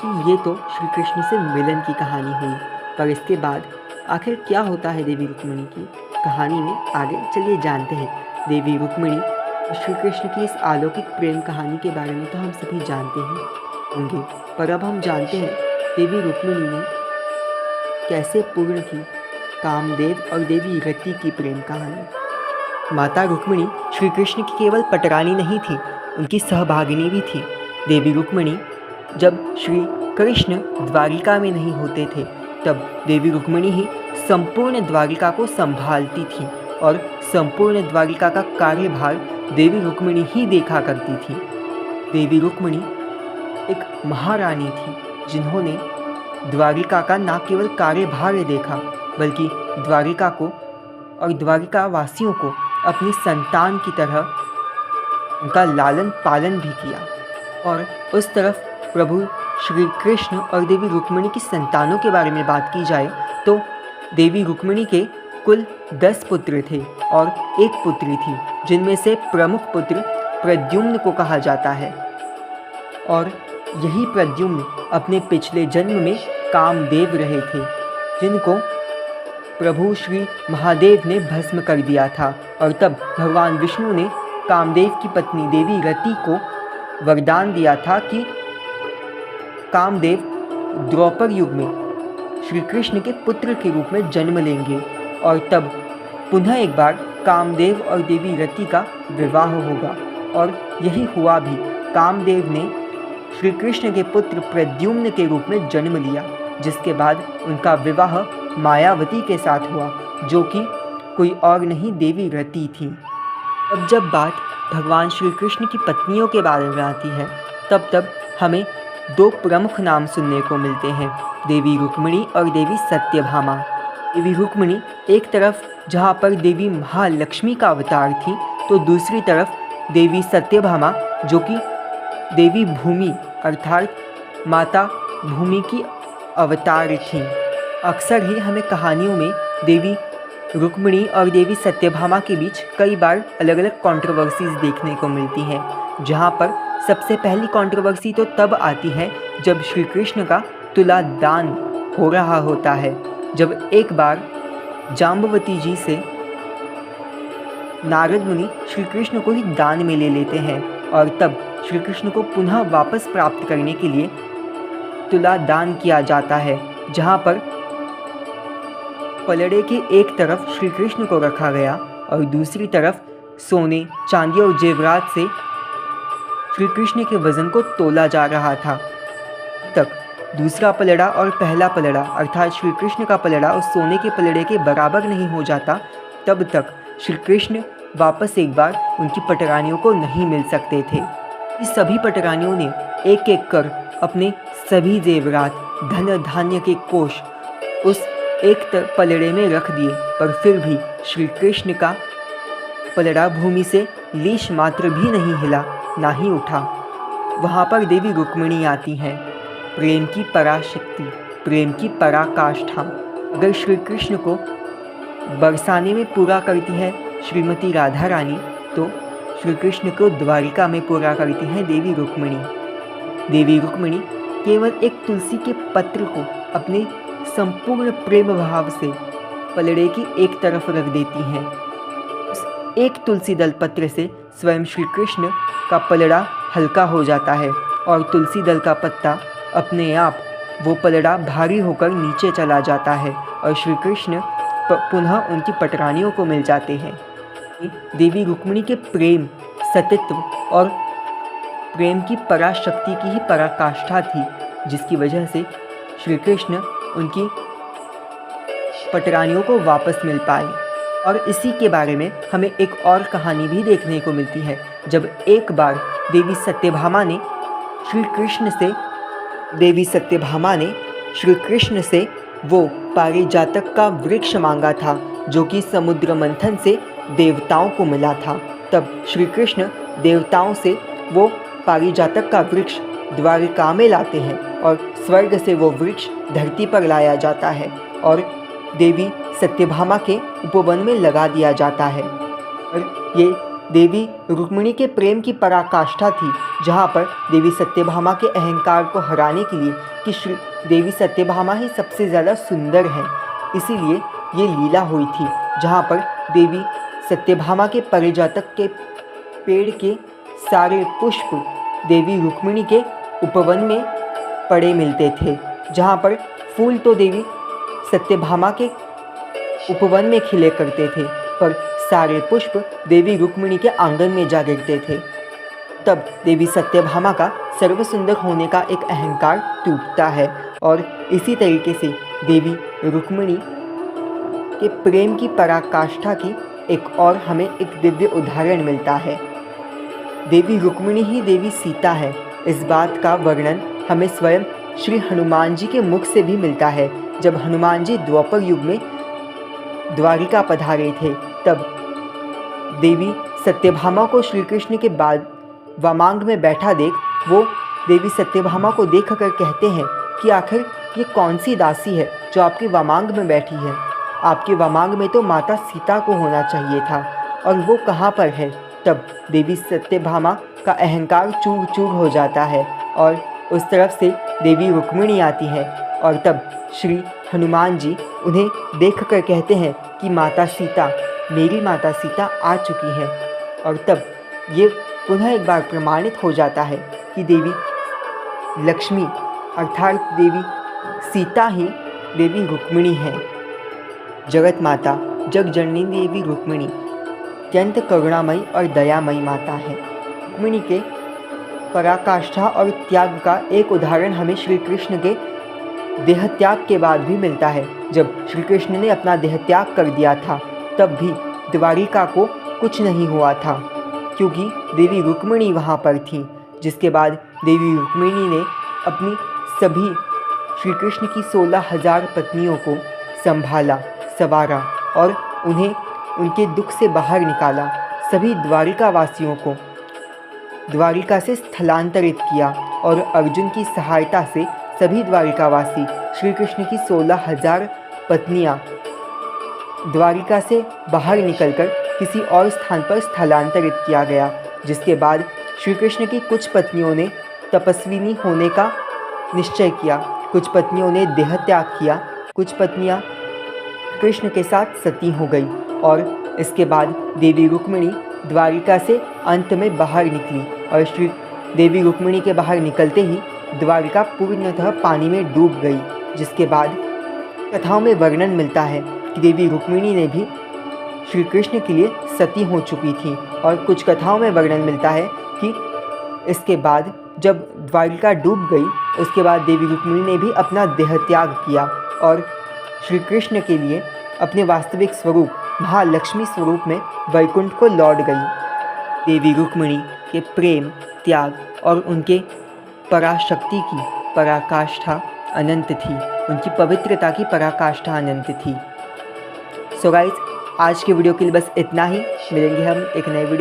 कि ये तो श्री कृष्ण से मिलन की कहानी हुई, पर इसके बाद आखिर क्या होता है देवी रुक्मिणी की कहानी में आगे चलिए जानते हैं। देवी रुक्मिणी और श्री कृष्ण की इस अलौकिक प्रेम कहानी के बारे में तो हम सभी जानते ही होंगे, पर अब हम जानते हैं देवी रुक्मिणी ने कैसे पूर्ण की कामदेव और देवी रति की प्रेम कहानी। माता रुक्मिणी श्री कृष्ण की केवल पटरानी नहीं थी, उनकी सहभागिनी भी थी। देवी रुक्मिणी जब श्री कृष्ण द्वारिका में नहीं होते थे तब देवी रुक्मिणी ही संपूर्ण द्वारिका को संभालती थी और संपूर्ण द्वारिका का कार्यभार देवी रुक्मिणी ही देखा करती थी। देवी रुक्मिणी एक महारानी थी जिन्होंने द्वारिका का न केवल कार्यभार देखा बल्कि द्वारिका को और द्वारिका वासियों को अपनी संतान की तरह उनका लालन पालन भी किया। और उस तरफ प्रभु श्री कृष्ण और देवी रुक्मिणी की संतानों के बारे में बात की जाए तो देवी रुक्मिणी के कुल 10 पुत्र थे और एक पुत्री थी, जिनमें से प्रमुख पुत्र प्रद्युम्न को कहा जाता है। और यही प्रद्युम्न अपने पिछले जन्म में कामदेव रहे थे, जिनको प्रभु श्री महादेव ने भस्म कर दिया था। और तब भगवान विष्णु ने कामदेव की पत्नी देवी रति को वरदान दिया था कि कामदेव द्वापर युग में श्री कृष्ण के पुत्र के रूप में जन्म लेंगे और तब पुनः एक बार कामदेव और देवी रति का विवाह होगा। और यही हुआ भी। कामदेव ने श्री कृष्ण के पुत्र प्रद्युम्न के रूप में जन्म लिया, जिसके बाद उनका विवाह मायावती के साथ हुआ, जो कि कोई और नहीं देवी रति थी। अब जब बात भगवान श्री कृष्ण की पत्नियों के बारे में आती है तब हमें 2 प्रमुख नाम सुनने को मिलते हैं, देवी रुक्मिणी और देवी सत्यभामा। देवी रुक्मिणी एक तरफ जहाँ पर देवी महालक्ष्मी का अवतार थी, तो दूसरी तरफ देवी सत्यभामा जो कि देवी भूमि अर्थात माता भूमि की अवतार थी। अक्सर ही हमें कहानियों में देवी रुक्मिणी और देवी सत्यभामा के बीच कई बार अलग अलग कंट्रोवर्सीज देखने को मिलती हैं, जहाँ पर सबसे पहली कंट्रोवर्सी तो तब आती है जब श्री कृष्ण का तुला दान हो रहा होता है। जब एक बार जाम्बवती जी से नारद मुनि श्री कृष्ण को ही दान में ले लेते हैं और तब श्री कृष्ण को पुनः वापस प्राप्त करने के लिए तुला दान किया जाता है, जहाँ पर पलड़े के एक तरफ श्री कृष्ण को रखा गया और दूसरी तरफ सोने चांदी और जेवरात से श्री कृष्ण के वजन को तोला जा रहा था। तक दूसरा पलड़ा और पहला पलड़ा अर्थात श्री कृष्ण का पलड़ा उस सोने के पलड़े के बराबर नहीं हो जाता, तब तक श्री कृष्ण वापस एक बार उनकी पटरानियों को नहीं मिल सकते थे। इस सभी पटरानियों ने एक एक कर अपने सभी जेवरात धन धान्य के कोष उस एक पलड़े में रख दिए, पर फिर भी श्री कृष्ण का पलड़ा भूमि से लीश मात्र भी नहीं हिला, ना ही उठा। वहाँ पर देवी रुक्मिणी आती हैं, प्रेम की पराशक्ति, प्रेम की पराकाष्ठा। अगर श्री कृष्ण को बरसाने में पूरा करती है श्रीमती राधा रानी, तो श्री कृष्ण को द्वारिका में पूरा करती हैं देवी रुक्मिणी। देवी रुक्मिणी केवल एक तुलसी के पत्र को अपने संपूर्ण प्रेम भाव से पलड़े की एक तरफ रख देती हैं। उस एक तुलसी दल पत्र से स्वयं श्री कृष्ण का पलड़ा हल्का हो जाता है और तुलसी दल का पत्ता अपने आप वो पलड़ा भारी होकर नीचे चला जाता है और श्री कृष्ण पुनः उनकी पटरानियों को मिल जाते हैं। देवी रुक्मिणी के प्रेम, सतित्व और प्रेम की पराशक्ति की ही पराकाष्ठा थी, जिसकी वजह से श्री कृष्ण उनकी पटरानियों को वापस मिल पाए। और इसी के बारे में हमें एक और कहानी भी देखने को मिलती है, जब एक बार देवी सत्यभामा ने श्री कृष्ण से वो पारिजातक का वृक्ष मांगा था जो कि समुद्र मंथन से देवताओं को मिला था। तब श्री कृष्ण देवताओं से वो पारिजातक का वृक्ष द्वारिका में लाते हैं और स्वर्ग से वो वृक्ष धरती पर लाया जाता है और देवी सत्यभामा के उपवन में लगा दिया जाता है। और ये देवी रुक्मिणी के प्रेम की पराकाष्ठा थी, जहाँ पर देवी सत्यभामा के अहंकार को हराने के लिए कि श्री देवी सत्यभामा ही सबसे ज़्यादा सुंदर है, इसीलिए ये लीला हुई थी, जहाँ पर देवी सत्यभामा के परिजातक के पेड़ के सारे पुष्प देवी रुक्मिणी के उपवन में पड़े मिलते थे, जहाँ पर फूल तो देवी सत्यभामा के उपवन में खिले करते थे, पर सारे पुष्प देवी रुक्मिणी के आंगन में जा गिरते थे। तब देवी सत्यभामा का सर्वसुंदर होने का एक अहंकार टूटता है और इसी तरीके से देवी रुक्मिणी के प्रेम की पराकाष्ठा की एक और हमें एक दिव्य उदाहरण मिलता है। देवी रुक्मिणी ही देवी सीता है, इस बात का वर्णन हमें स्वयं श्री हनुमान जी के मुख से भी मिलता है। जब हनुमान जी द्वापर युग में द्वारिका पधारे थे, तब देवी सत्यभामा को श्री कृष्ण के बाद वामांग में बैठा देख वो देवी सत्यभामा को देख कर कहते हैं कि आखिर ये कौन सी दासी है जो आपके वामांग में बैठी है। आपके वामांग में तो माता सीता को होना चाहिए था और वो कहाँ पर है। तब देवी सत्यभामा का अहंकार चूर चूर हो जाता है और उस तरफ से देवी रुक्मिणी आती है और तब श्री हनुमान जी उन्हें देख कर कहते हैं कि माता सीता, मेरी माता सीता आ चुकी है। और तब ये पुनः एक बार प्रमाणित हो जाता है कि देवी लक्ष्मी अर्थात देवी सीता ही देवी रुक्मिणी है। जगत माता जगजननी देवी रुक्मिणी अत्यंत करुणामयी और दयामयी माता है। रुक्मिणी के पराकाष्ठा और त्याग का एक उदाहरण हमें श्री कृष्ण के देह त्याग के बाद भी मिलता है। जब श्री कृष्ण ने अपना देह त्याग कर दिया था, तब भी द्वारिका को कुछ नहीं हुआ था, क्योंकि देवी रुक्मिणी वहाँ पर थी। जिसके बाद देवी रुक्मिणी ने अपनी सभी श्री कृष्ण की 16,000 पत्नियों को संभाला, संवारा और उन्हें उनके दुख से बाहर निकाला। सभी द्वारिका वासियों को द्वारिका से स्थलांतरित किया और अर्जुन की सहायता से सभी द्वारिकावासी श्री कृष्ण की 16,000 पत्नियां द्वारिका से बाहर निकलकर किसी और स्थान पर स्थलांतरित किया गया। जिसके बाद श्री कृष्ण की कुछ पत्नियों ने तपस्विनी होने का निश्चय किया, कुछ पत्नियों ने देह त्याग किया, कुछ पत्नियां कृष्ण के साथ सती हो गई और इसके बाद देवी रुक्मिणी द्वारिका से अंत में बाहर निकली और श्री देवी रुक्मिणी के बाहर निकलते ही द्वारिका पूर्णतः पानी में डूब गई। जिसके बाद कथाओं में वर्णन मिलता है कि देवी रुक्मिणी ने भी श्री कृष्ण के लिए सती हो चुकी थी और कुछ कथाओं में वर्णन मिलता है कि इसके बाद जब द्वारिका डूब गई, उसके बाद देवी रुक्मिणी ने भी अपना देह त्याग किया और श्री कृष्ण के लिए अपने वास्तविक स्वरूप महालक्ष्मी स्वरूप में वैकुंठ को लौट गई। देवी रुक्मिणी के प्रेम, त्याग और उनके पराशक्ति की पराकाष्ठा अनंत थी, उनकी पवित्रता की पराकाष्ठा अनंत थी। सो गाइस, आज के वीडियो के लिए बस इतना ही। मिलेंगे हम एक नए वीडियो